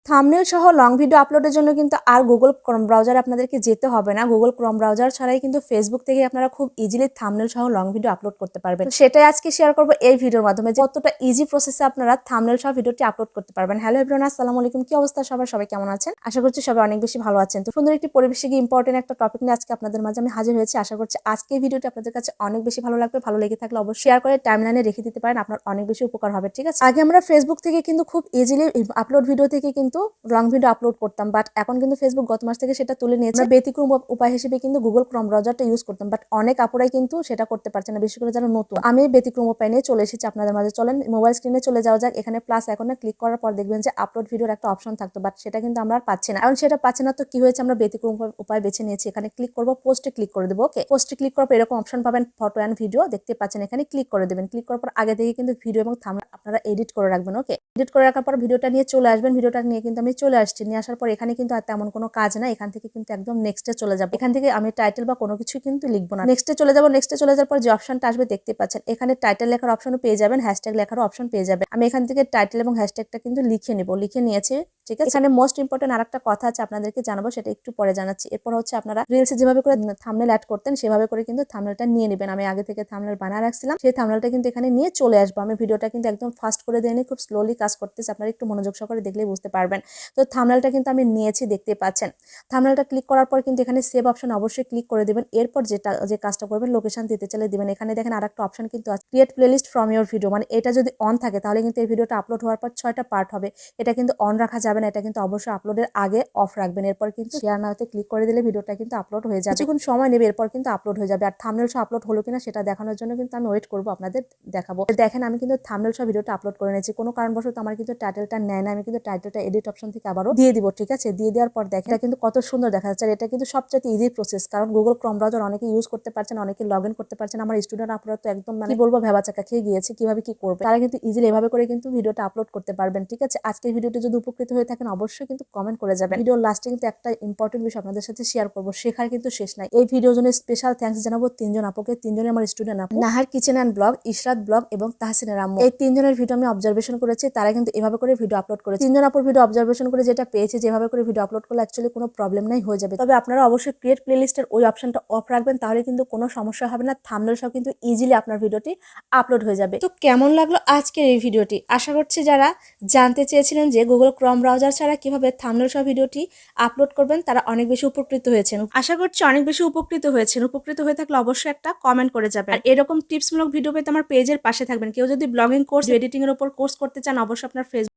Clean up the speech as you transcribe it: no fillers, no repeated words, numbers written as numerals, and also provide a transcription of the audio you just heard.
Thumbnail সহ long video আপলোডের জন্য কিন্তু আর গুগল ক্রোম ব্রাউজারে আপনাদেরকে যেতে হবে না। গুগল ক্রোম ব্রাউজার ছাড়াই কিন্তু ফেসবুক থেকে আপনারা খুব ইজিলি থাম্বনেল সহ লং ভিডিও আপলোড করতে পারবেন। সেটাই আজকে শেয়ার করবো এই ভিডিওর মাধ্যমে যে কতটা ইজি প্রসেসে আপনারা থাম্বনেল সহ ভিডিওটি আপলোড করতে পারবেন। হ্যালো এভরিওয়ান, আসসালামু আলাইকুম। কি অবস্থা সবাই কেমন আছেন? আশা করছি সবাই অনেক বেশি ভালো আছেন। তো সুন্দর একটি পরিবেশে গিয়ে ইম্পর্টেন্ট একটা টপিক নিয়ে আজকে আপনাদের মাঝে আমি হাজির হয়েছি। আশা করছি আজকে এই ভিডিওটি আপনাদের কাছে অনেক বেশি ভালো লাগবে। ভালো লেগে থাকলে অবশ্যই শেয়ার করে টাইমলাইনে রেখে দিতে পারেন, আপনার অনেক বেশি উপকার হবে। ঠিক আছে, আগে আমরা ফেসবুক থেকে কিন্তু খুব ইজিলি আপলোড ভিডিও থেকে কিন্তু লং ভিডিও আপলোড করতাম, বাট এখন কিন্তু ফেসবুক গত মাস থেকে সেটা তুলে নিয়েছে। আমরা ব্যতিক্রম উপায় হিসেবে কিন্তু গুগল ক্রোম ব্রাউজারটা ইউজ করতাম, বাট অনেক আপুরাই কিন্তু সেটা করতে পারছে না, বিশেষ করে যারা নতুন। আমি ব্যতিক্রম উপায় নিয়ে চলে এসেছি আপনাদের মাঝে। চলেন মোবাইল স্ক্রিনে চলে যাওয়া যাক। এখানে প্লাস আইকনে ক্লিক করার পর দেখবেন যে আপলোড ভিডিওর একটা অপশন থাকতো, বাট সেটা কিন্তু আমরা আর পাচ্ছি না। এখন সেটা পাচ্ছি না তো কি হয়েছে, আমরা ব্যতিক্রম উপায় বেছে নিয়েছি। এখানে ক্লিক করবো, পোস্টে ক্লিক করে দেবো। ওকে, পোস্টে ক্লিক করার পর এরকম অপশন পাবেন, ফটো অ্যান্ড ভিডিও দেখতে পাচ্ছেন। এখানে ক্লিক করে দেবেন। ক্লিক করার পর আগে থেকে কিন্তু ভিডিও এবং থাম্বনেল আপনারা এডিট করে রাখবেন। ওকে, এডিট করে রাখার পর ভিডিওটা নিয়ে চলে আসবেন। ভিডিওটা নিয়ে কিন্তু আমি চলে আসছি। নিয়ে আসার পর এখানে কিন্তু আর তেমন কোনো কাজ না। এখান থেকে কিন্তু একদম নেক্সটে চলে যাবো। এখান থেকে আমি টাইটেল বা কোনো কিছু কিন্তু লিখবো না। নেক্সটে চলে যাবো। নেক্সটে চলে যাওয়ার পর যে অপশনটা আসবে দেখতে পাচ্ছেন, এখানে টাইটেল লেখার অপশনও পেয়ে যাবেন, হ্যাশট্যাগ লেখারও অপশন পেয়ে যাবেন। আমি এখান থেকে টাইটেল এবং হ্যাশট্যাগটা কিন্তু লিখে নিব, লিখে নিয়েছি। ঠিক আছে, এখানে মোস্ট ইম্পর্টেন্ট আরেকটা কথা আছে আপনাদেরকে জানাবো, সেটা একটু পরে জানাচ্ছি। এরপর হচ্ছে আপনারা রিলসে যেভাবে করে থাম্বনেল অ্যাড করতেন সেভাবে করে কিন্তু থাম্বনেলটা নিয়ে নেবেন। আমি আগে থেকে থাম্বনেল বানিয়ে রাখছিলাম, সেই থাম্বনেলটা কিন্তু এখানে নিয়ে চলে আসবো। আমি ভিডিওটা কিন্তু একদম ফাস্ট করে দিয়ে খুব স্লোলি কাজ করতেছি, আপনারা একটু মনোযোগ সহকারে দেখলেই বুঝতে পারবেন। তো থাম্বনেলটা কিন্তু আমি নিয়েছি, দেখতে পাচ্ছেন। থাম্বনেলটা ক্লিক করার পর কিন্তু এখানে সেভ অপশন অবশ্যই ক্লিক করে দেবেন। এরপর যে কাজটা করবেন, লোকেশন দিতে চাইলে দিবেন। এখানে দেখেন আরেকটা অপশন কিন্তু আছে, create playlist from your video. মানে এটা যদি অন থাকে তাহলে কিন্তু এই ভিডিওটা আপলোড হওয়ার পর 6টা পার্ট হবে। এটা কিন্তু অন রাখা যাবে না, এটা কিন্তু অবশ্যই আপলোডের আগে অফ রাখবেন। এরপর কিন্তু শেয়ার নাওতে ক্লিক করে দিলে ভিডিওটা কিন্তু আপলোড হয়ে যাবে। কিছুক্ষণ সময় নেবে, এরপর কিন্তু আপলোড হয়ে যাবে। আর থাম্বনেল সহ আপলোড হলো কিনা সেটা দেখানোর জন্য কিন্তু আমি ওয়েট করবো, আপনাদের দেখাবো। দেখেন আমি কিন্তু থাম্বনেল সহ ভিডিওটা আপলোড করে নিয়েছি। কোনো কারণবশত আমার কিন্তু টাইটেলটা নেয় না। আমি কিন্তু টাইটেলটা এডিট অপশন থেকে আবারও দিয়ে দিব। ঠিক আছে, দিয়ে দেওয়ার পর দেখেন এটা কিন্তু কত সুন্দর দেখা যাচ্ছে। আর এটা কিন্তু সবচেয়ে ইজি প্রসেস, কারণ গুগল ক্রোম ব্রাউজার অনেকে ইউজ করতে পারছেন, অনেকে লগ ইন করতে পারছেন। আমার স্টুডেন্ট আপনারা তো একদম কি বলবো ভেবাচাকা খেয়ে গিয়েছে কিভাবে কি করবে। তারা কিন্তু ইজিলি এভাবে করে কিন্তু ভিডিওটা আপলোড করতে পারবেন। ঠিক আছে, আজকের ভিডিওটি যদি উপকৃত হয়ে থাকেন অবশ্যই কিন্তু কমেন্ট করে যাবেন। ভিডিওর লাস্টে কিন্তু একটা ইম্পর্টেন্ট বিষয় আপনাদের সাথে শেয়ার করবো, শেখার কিন্তু শেষ নাই। এই ভিডিওর জন্য স্পেশাল থ্যাঙ্কস জানাবো 3জন আপুকে। 3জনই আমার স্টুডেন্ট আপু, Nahar kitchen and blog, Ishrat blog এবং তাহসিনের আম্মু। এই 3জনের ভিডিও আমি অবজারভেশন করেছি, তারা কিন্তু এভাবে করে ভিডিও আপলোড করেছে। 3জন আপুর ভিডিও অবজারভেশন করে যেটা পেয়েছে, যেভাবে করে ভিডিও আপলোড করলে অ্যাকচুয়ালি কোনো প্রবলেম নাই, হয়ে যাবে। তবে আপনারা অবশ্যই ক্রিয়েট প্লেলিস্টের ওই অপশনটা অফ রাখবেন, তাহলে কিন্তু কোনো সমস্যা হবে না। থাম্বনেল সহ কিন্তু ইজিলি আপনার ভিডিওটি আপলোড হয়ে যাবে। তো কেমন লাগলো আজকের এই ভিডিওটি? আশা করছি যারা জানতে চেয়েছিলেন যে গুগল ক্রোম ব্রাউজার ছাড়া কিভাবে থাম্বনেল সহ ভিডিওটি আপলোড করবেন, তারা অনেক বেশি উপকৃত হয়েছেন। আশা করছি অনেক বেশি উপকৃত হয়েছেন। উপকৃত হয়ে থাকলে অবশ্যই একটা কমেন্ট করে যাবেন। আর এরকম টিপসমূলক ভিডিও পেতে আমার পেজের পাশে থাকবেন। কেউ যদি ব্লগিং কোর্স, এডিটিং এর উপর কোর্স করতে চান, অবশ্যই আপনার ফেসবুক